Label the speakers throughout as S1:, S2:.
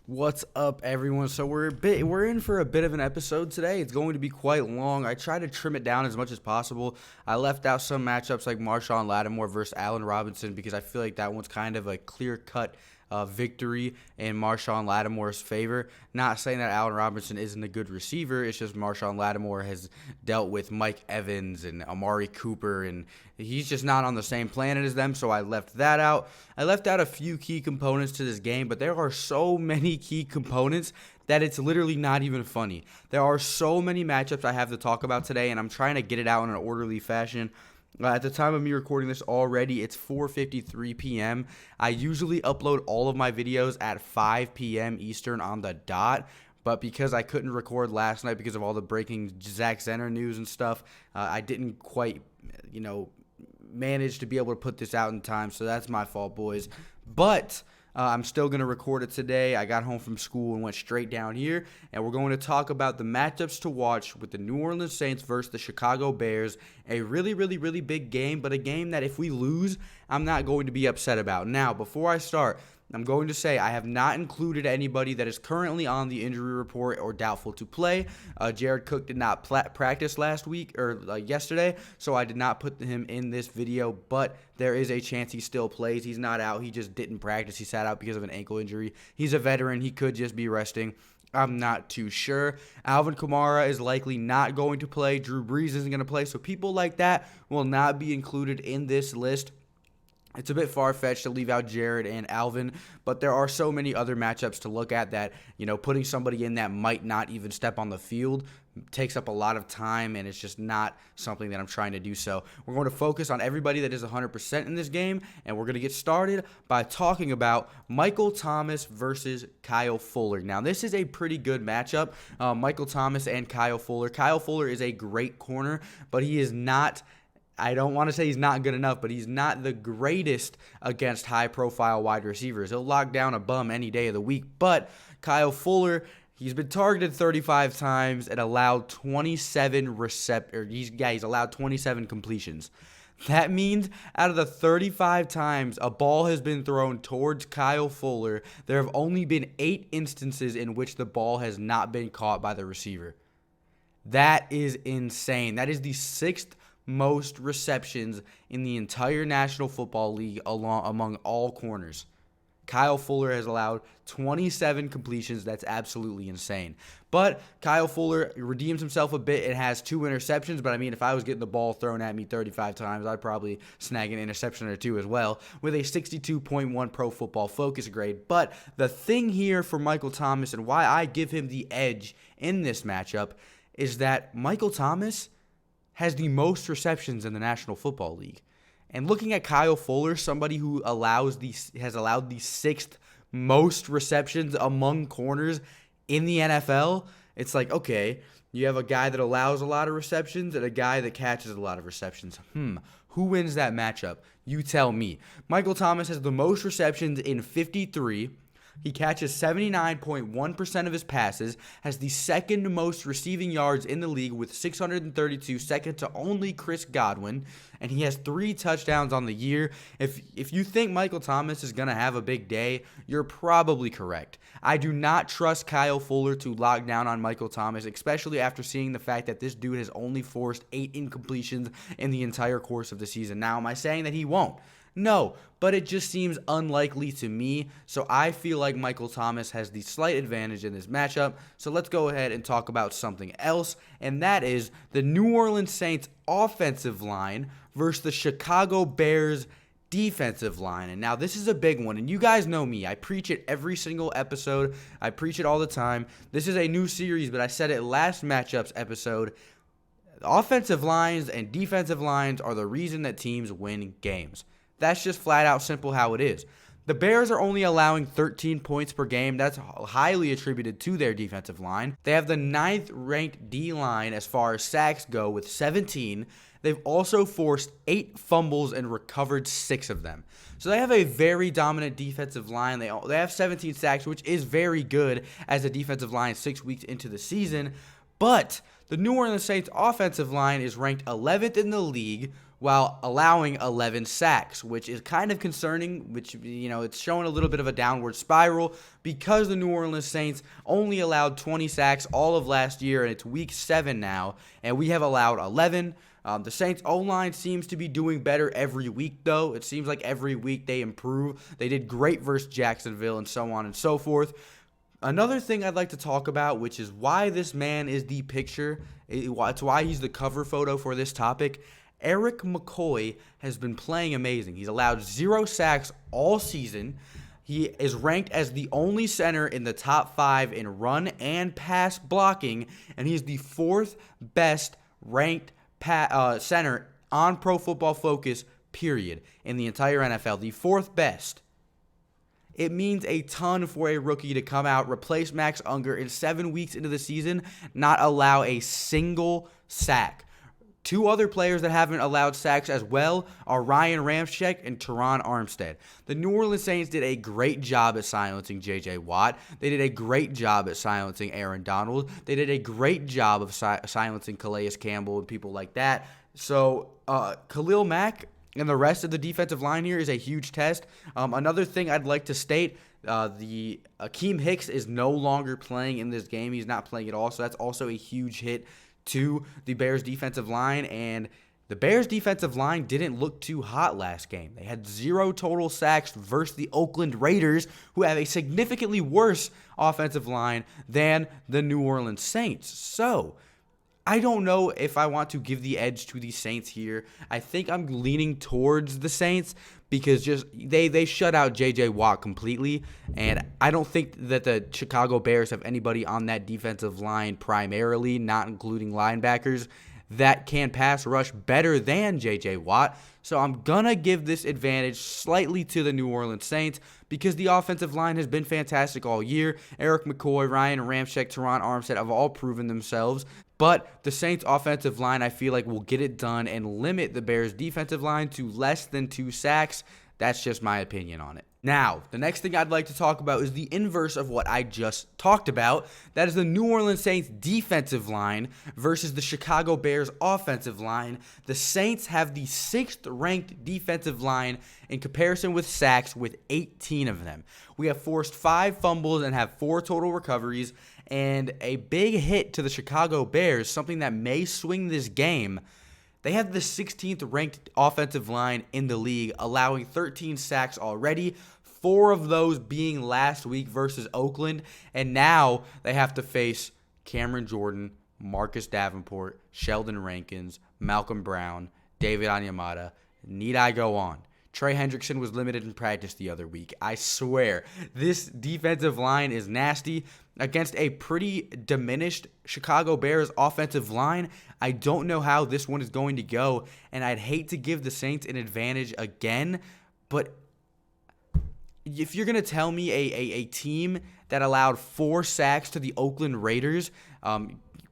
S1: What's up, everyone? So we're in for a bit of an episode today. It's going to be quite long. I try to trim it down as much as possible. I left out some matchups like Marshawn Lattimore versus Allen Robinson because I feel like that one's kind of a clear-cut victory in Marshawn Lattimore's favor. Not saying that Allen Robinson isn't a good receiver. It's just Marshawn Lattimore has dealt with Mike Evans and Amari Cooper, and he's just not on the same planet as them, so I left that out. I left out a few key components to this game, but there are so many key components that it's literally not even funny. There are so many matchups I have to talk about today, and I'm trying to get it out in an orderly fashion. At the time of me recording this already, it's 4:53 p.m. I usually upload all of my videos at 5 p.m. Eastern on the dot, but because I couldn't record last night because of all the breaking Zach Zenner news and stuff, I didn't quite, manage to be able to put this out in time, so that's my fault, boys. But I'm still going to record it today. I got home from school and went straight down here, and we're going to talk about the matchups to watch with the New Orleans Saints versus the Chicago Bears. A really, really, really big game, but a game that if we lose, I'm not going to be upset about. Now, before I start, I'm going to say I have not included anybody that is currently on the injury report or doubtful to play. Jared Cook did not practice last week or yesterday, so I did not put him in this video, but there is a chance he still plays. He's not out. He just didn't practice. He sat out because of an ankle injury. He's a veteran. He could just be resting. I'm not too sure. Alvin Kamara is likely not going to play. Drew Brees isn't going to play, so people like that will not be included in this list. It's a bit far-fetched to leave out Jared and Alvin, but there are so many other matchups to look at that, putting somebody in that might not even step on the field takes up a lot of time, and it's just not something that I'm trying to do. So we're going to focus on everybody that is 100% in this game, and we're going to get started by talking about Michael Thomas versus Kyle Fuller. Now, this is a pretty good matchup, Michael Thomas and Kyle Fuller. Kyle Fuller is a great corner, but he is not – I don't want to say he's not good enough, but he's not the greatest against high-profile wide receivers. He'll lock down a bum any day of the week. But Kyle Fuller, he's been targeted 35 times and allowed 27 he's allowed 27 completions. That means out of the 35 times a ball has been thrown towards Kyle Fuller, there have only been 8 instances in which the ball has not been caught by the receiver. That is insane. That is the 6th most receptions in the entire National Football League among all corners. Kyle Fuller has allowed 27 completions. That's absolutely insane. But Kyle Fuller redeems himself a bit and has 2 interceptions. But, if I was getting the ball thrown at me 35 times, I'd probably snag an interception or 2 as well with a 62.1 Pro Football Focus grade. But the thing here for Michael Thomas and why I give him the edge in this matchup is that Michael Thomas has the most receptions in the National Football League. And looking at Kyle Fuller, somebody who has allowed the 6th most receptions among corners in the NFL, it's like, okay, you have a guy that allows a lot of receptions and a guy that catches a lot of receptions. Who wins that matchup? You tell me. Michael Thomas has the most receptions in 53. He catches 79.1% of his passes, has the 2nd most receiving yards in the league with 632, second to only Chris Godwin, and he has 3 touchdowns on the year. If you think Michael Thomas is going to have a big day, you're probably correct. I do not trust Kyle Fuller to lock down on Michael Thomas, especially after seeing the fact that this dude has only forced 8 incompletions in the entire course of the season. Now, am I saying that he won't? No, but it just seems unlikely to me, so I feel like Michael Thomas has the slight advantage in this matchup. So let's go ahead and talk about something else, and that is the New Orleans Saints offensive line versus the Chicago Bears defensive line. And now this is a big one, and you guys know me. I preach it every single episode. I preach it all the time. This is a new series, but I said it last matchups episode. Offensive lines and defensive lines are the reason that teams win games. That's just flat out simple how it is. The Bears are only allowing 13 points per game. That's highly attributed to their defensive line. They have the 9th ranked D-line as far as sacks go with 17. They've also forced 8 fumbles and recovered 6 of them. So they have a very dominant defensive line. They have 17 sacks, which is very good as a defensive line 6 weeks into the season. But the New Orleans Saints offensive line is ranked 11th in the league while allowing 11 sacks, which is kind of concerning, which, it's showing a little bit of a downward spiral because the New Orleans Saints only allowed 20 sacks all of last year, and it's week 7 now, and we have allowed 11. The Saints O-line seems to be doing better every week, though. It seems like every week they improve. They did great versus Jacksonville and so on and so forth. Another thing I'd like to talk about, which is why this man is the picture, it's why he's the cover photo for this topic. Eric McCoy has been playing amazing. He's allowed 0 sacks all season. He is ranked as the only center in the top 5 in run and pass blocking, and he's the 4th best ranked center on Pro Football Focus, period, in the entire NFL. The 4th best. It means a ton for a rookie to come out, replace Max Unger in 7 weeks into the season, not allow a single sack. 2 other players that haven't allowed sacks as well are Ryan Ramczyk and Teron Armstead. The New Orleans Saints did a great job at silencing J.J. Watt. They did a great job at silencing Aaron Donald. They did a great job of silencing Calais Campbell and people like that. So Khalil Mack and the rest of the defensive line here is a huge test. Another thing I'd like to state, the Akeem Hicks is no longer playing in this game. He's not playing at all, so that's also a huge hit to the Bears defensive line, and the Bears defensive line didn't look too hot last game. They had 0 total sacks versus the Oakland Raiders, who have a significantly worse offensive line than the New Orleans Saints. So I don't know if I want to give the edge to the Saints here. I think I'm leaning towards the Saints because just they shut out J.J. Watt completely, and I don't think that the Chicago Bears have anybody on that defensive line primarily, not including linebackers, that can pass rush better than J.J. Watt. So I'm going to give this advantage slightly to the New Orleans Saints because the offensive line has been fantastic all year. Eric McCoy, Ryan Ramczyk, Teron Armstead have all proven themselves. But the Saints offensive line, I feel like, will get it done and limit the Bears defensive line to less than 2 sacks. That's just my opinion on it. Now, the next thing I'd like to talk about is the inverse of what I just talked about. That is the New Orleans Saints defensive line versus the Chicago Bears offensive line. The Saints have the 6th ranked defensive line in comparison with sacks, with 18 of them. We have forced 5 fumbles and have 4 total recoveries. And a big hit to the Chicago Bears, something that may swing this game. They have the 16th ranked offensive line in the league, allowing 13 sacks already, 4 of those being last week versus Oakland. And now they have to face Cameron Jordan, Marcus Davenport, Sheldon Rankins, Malcolm Brown, David Onyemata. Need I go on? Trey Hendrickson was limited in practice the other week. I swear, this defensive line is nasty. Against a pretty diminished Chicago Bears offensive line, I don't know how this one is going to go, and I'd hate to give the Saints an advantage again, but if you're going to tell me a team that allowed 4 sacks to the Oakland Raiders,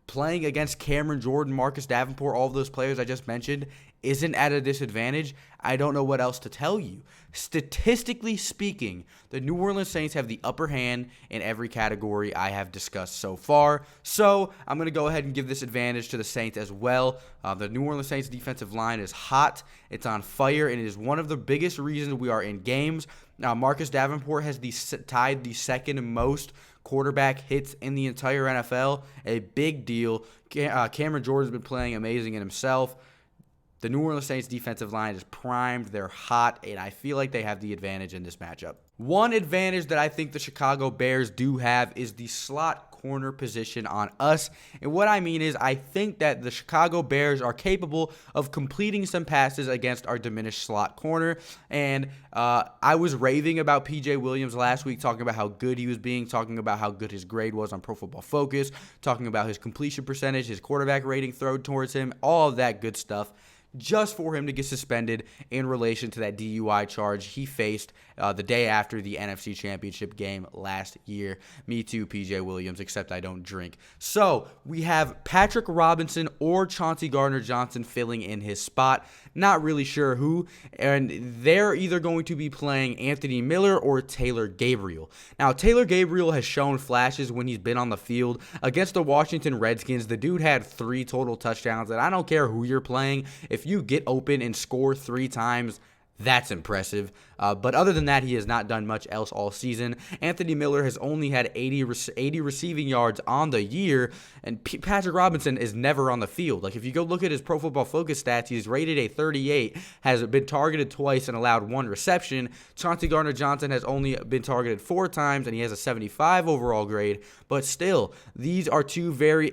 S1: playing against Cameron Jordan, Marcus Davenport, all of those players I just mentioned, isn't at a disadvantage, I don't know what else to tell you. Statistically speaking, the New Orleans Saints have the upper hand in every category I have discussed so far. So I'm going to go ahead and give this advantage to the Saints as well. The New Orleans Saints defensive line is hot. It's on fire, and it is one of the biggest reasons we are in games. Now, Marcus Davenport has tied the 2nd most quarterback hits in the entire NFL. A big deal. Cameron Jordan's been playing amazing in himself. The New Orleans Saints defensive line is primed. They're hot, and I feel like they have the advantage in this matchup. One advantage that I think the Chicago Bears do have is the slot corner position on us. And what I mean is I think that the Chicago Bears are capable of completing some passes against our diminished slot corner. And I was raving about P.J. Williams last week, talking about how good he was being, talking about how good his grade was on Pro Football Focus, talking about his completion percentage, his quarterback rating thrown towards him, all of that good stuff, just for him to get suspended in relation to that DUI charge he faced the day after the NFC Championship game last year. Me too, PJ Williams, except I don't drink. So we have Patrick Robinson or Chauncey Gardner-Johnson filling in his spot. Not really sure who, and they're either going to be playing Anthony Miller or Taylor Gabriel. Now, Taylor Gabriel has shown flashes when he's been on the field. Against the Washington Redskins, the dude had 3 total touchdowns, and I don't care who you're playing. If you get open and score 3 times, that's impressive. But other than that, he has not done much else all season. Anthony Miller has only had 80 receiving yards on the year, and Patrick Robinson is never on the field. Like, if you go look at his Pro Football Focus stats, he's rated a 38, has been targeted twice and allowed 1 reception. Chauncey Gardner-Johnson has only been targeted 4 times, and he has a 75 overall grade. But still, these are 2 very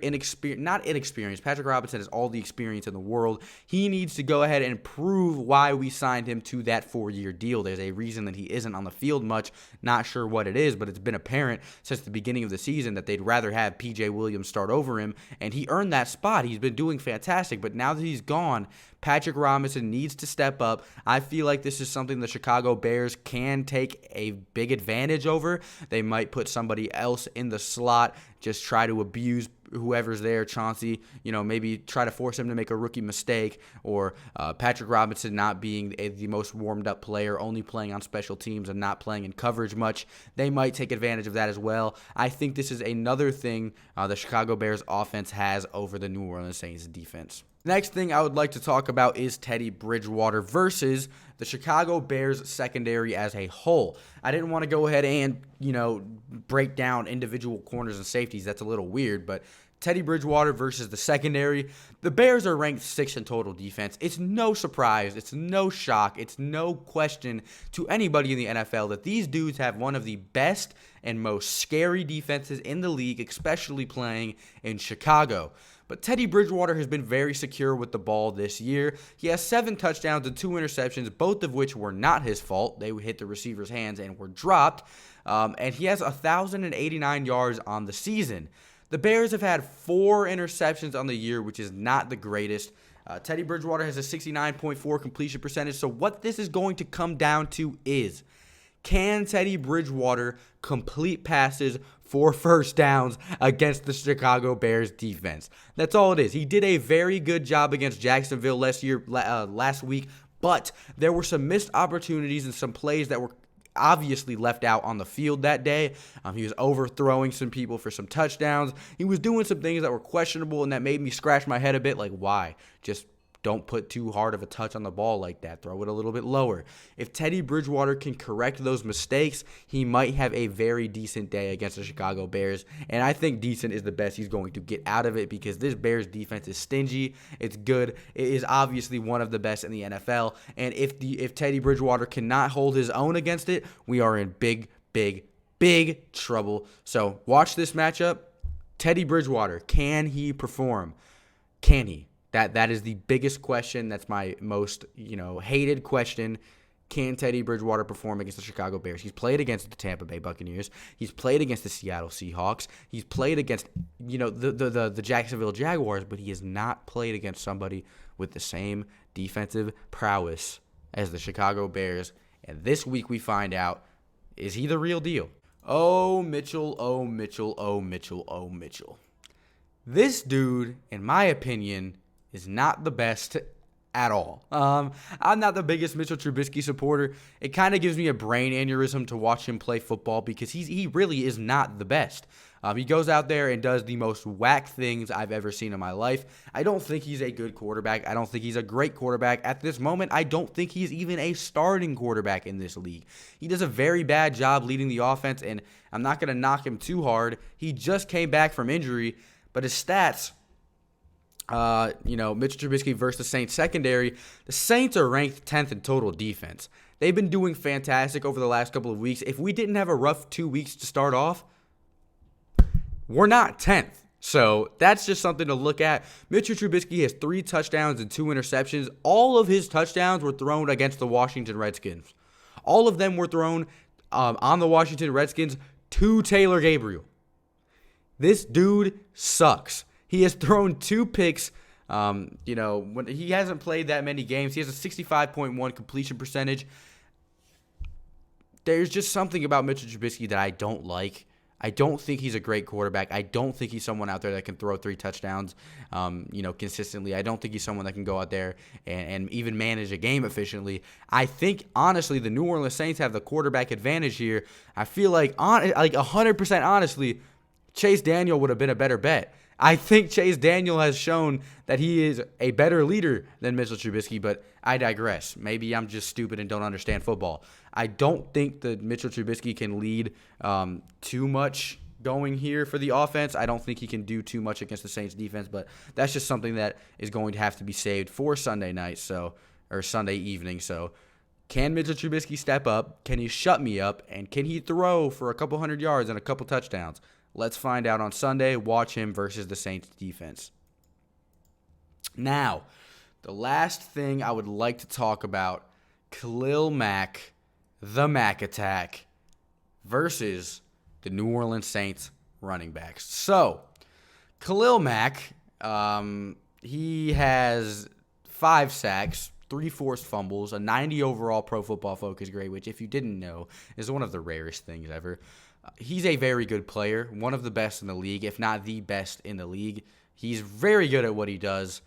S1: not inexperienced. Patrick Robinson has all the experience in the world. He needs to go ahead and prove why we signed him to that 4-year deal. There's a reason that he isn't on the field much. Not sure what it is, but it's been apparent since the beginning of the season that they'd rather have PJ Williams start over him, and he earned that spot. He's been doing fantastic, but now that he's gone, Patrick Robinson needs to step up. I feel like this is something the Chicago Bears can take a big advantage over. They might put somebody else in the slot, just try to abuse whoever's there, Chauncey, maybe try to force him to make a rookie mistake, or Patrick Robinson not being the most warmed up player, only playing on special teams and not playing in coverage much. They might take advantage of that as well. I think this is another thing the Chicago Bears offense has over the New Orleans Saints defense. Next thing I would like to talk about is Teddy Bridgewater versus the Chicago Bears secondary as a whole. I didn't want to go ahead and, break down individual corners and safeties. That's a little weird, but Teddy Bridgewater versus the secondary. The Bears are ranked 6th in total defense. It's no surprise. It's no shock. It's no question to anybody in the NFL that these dudes have one of the best and most scary defenses in the league, especially playing in Chicago. But Teddy Bridgewater has been very secure with the ball this year. He has 7 touchdowns and 2 interceptions, both of which were not his fault. They hit the receiver's hands and were dropped. And he has 1,089 yards on the season. The Bears have had 4 interceptions on the year, which is not the greatest. Teddy Bridgewater has a 69.4 completion percentage. So what this is going to come down to is, can Teddy Bridgewater complete passes for first downs against the Chicago Bears defense? That's all it is. He did a very good job against Jacksonville last week, but there were some missed opportunities and some plays that were obviously left out on the field that day. He was overthrowing some people for some touchdowns. He was doing some things that were questionable, and that made me scratch my head a bit, like, why? Just don't put too hard of a touch on the ball like that. Throw it a little bit lower. If Teddy Bridgewater can correct those mistakes, he might have a very decent day against the Chicago Bears. And I think decent is the best he's going to get out of it, because this Bears defense is stingy. It's good. It is obviously one of the best in the NFL. And if Teddy Bridgewater cannot hold his own against it, we are in big, big, big trouble. So watch this matchup. Teddy Bridgewater, can he perform? Can he? That is the biggest question. That's my most, hated question. Can Teddy Bridgewater perform against the Chicago Bears? He's played against the Tampa Bay Buccaneers. He's played against the Seattle Seahawks. He's played against, the Jacksonville Jaguars, but he has not played against somebody with the same defensive prowess as the Chicago Bears. And this week we find out, is he the real deal? Oh, Mitchell, oh, Mitchell, oh, Mitchell, oh, Mitchell. This dude, in my opinion, is not the best at all. I'm not the biggest Mitchell Trubisky supporter. It kind of gives me a brain aneurysm to watch him play football, because he really is not the best. He goes out there and does the most whack things I've ever seen in my life. I don't think he's a good quarterback. I don't think he's a great quarterback. At this moment, I don't think he's even a starting quarterback in this league. He does a very bad job leading the offense, and I'm not going to knock him too hard. He just came back from injury, but his stats, Mitchell Trubisky versus the Saints secondary. The Saints are ranked 10th in total defense. They've been doing fantastic over the last couple of weeks. If we didn't have a rough 2 weeks to start off, we're not 10th. So that's just something to look at. Mitchell Trubisky has 3 touchdowns and 2 interceptions. All of his touchdowns were thrown against the Washington Redskins. All of them were thrown on the Washington Redskins to Taylor Gabriel. This dude sucks. He has thrown 2 picks. When he hasn't played that many games. He has a 65.1 completion percentage. there's just something about Mitchell Trubisky that I don't like. I don't think he's a great quarterback. I don't think he's someone out there that can throw 3 touchdowns, consistently. I don't think he's someone that can go out there and even manage a game efficiently. I think, honestly, the New Orleans Saints have the quarterback advantage here. I feel like 100% honestly, Chase Daniel would have been a better bet. I think Chase Daniel has shown that he is a better leader than Mitchell Trubisky, but I digress. Maybe I'm just stupid and don't understand football. I don't think that Mitchell Trubisky can lead too much going here for the offense. I don't think he can do too much against the Saints defense, but that's just something that is going to have to be saved for Sunday night, or Sunday evening. So can Mitchell Trubisky step up? Can he shut me up? And can he throw for a couple hundred yards and a couple touchdowns? Let's find out on Sunday. Watch him versus the Saints defense. Now, the last thing I would like to talk about, Khalil Mack, the Mack attack, versus the New Orleans Saints running backs. So, Khalil Mack, he has 5 sacks, 3 forced fumbles, a 90 overall Pro Football Focus grade, which, if you didn't know, is one of the rarest things ever. He's a very good player, one of the best in the league, if not the best in the league. He's very good at what he does.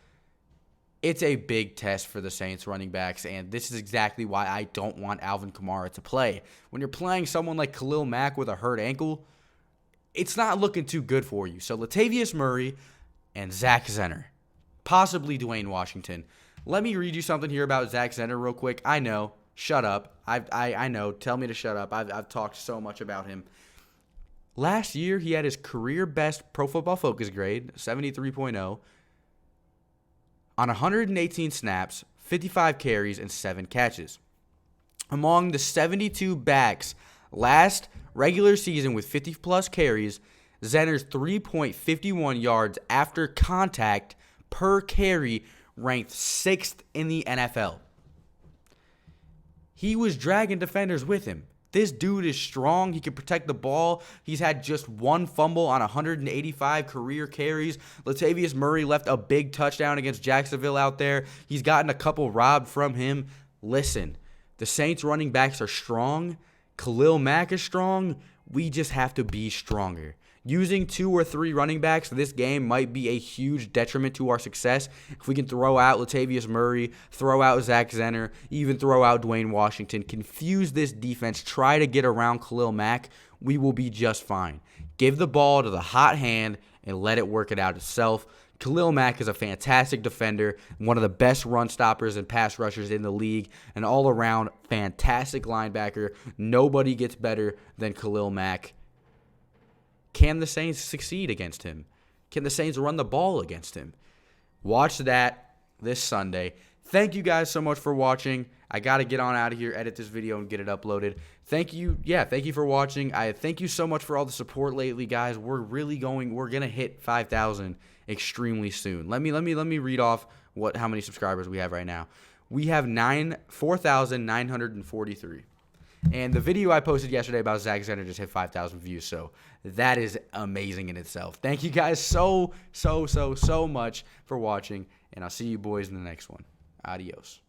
S1: It's a big test for the Saints running backs, and this is exactly why I don't want Alvin Kamara to play. When you're playing someone like Khalil Mack with a hurt ankle, it's not looking too good for you. So Latavius Murray and Zach Zenner, possibly Dwayne Washington. Let me read you something here about Zach Zenner real quick. I know. Shut up. I know. Tell me to shut up. I've talked so much about him. Last year, he had his career best Pro Football Focus grade, 73.0, on 118 snaps, 55 carries, and 7 catches. Among the 72 backs last regular season with 50-plus carries, Zenner's 3.51 yards after contact per carry ranked 6th in the NFL. He was dragging defenders with him. This dude is strong. He can protect the ball. He's had just 1 fumble on 185 career carries. Latavius Murray left a big touchdown against Jacksonville out there. He's gotten a couple robbed from him. Listen, the Saints running backs are strong. Khalil Mack is strong. We just have to be stronger. Using 2 or 3 running backs this game might be a huge detriment to our success. If we can throw out Latavius Murray, throw out Zach Zenner, even throw out Dwayne Washington, confuse this defense, try to get around Khalil Mack, we will be just fine. Give the ball to the hot hand and let it work it out itself. Khalil Mack is a fantastic defender, one of the best run stoppers and pass rushers in the league, an all-around fantastic linebacker. Nobody gets better than Khalil Mack. Can the Saints succeed against him? Can the Saints run the ball against him? Watch that this Sunday. Thank you guys so much for watching. I got to get on out of here, edit this video, and get it uploaded. Thank you. Thank you for watching. I thank you so much for all the support lately, guys. We're going to hit 5,000 extremely soon. Let me read off how many subscribers we have right now. We have 4,943. And the video I posted yesterday about Zach Zenner just hit 5,000 views, so that is amazing in itself. Thank you guys so much for watching, and I'll see you boys in the next one. Adios.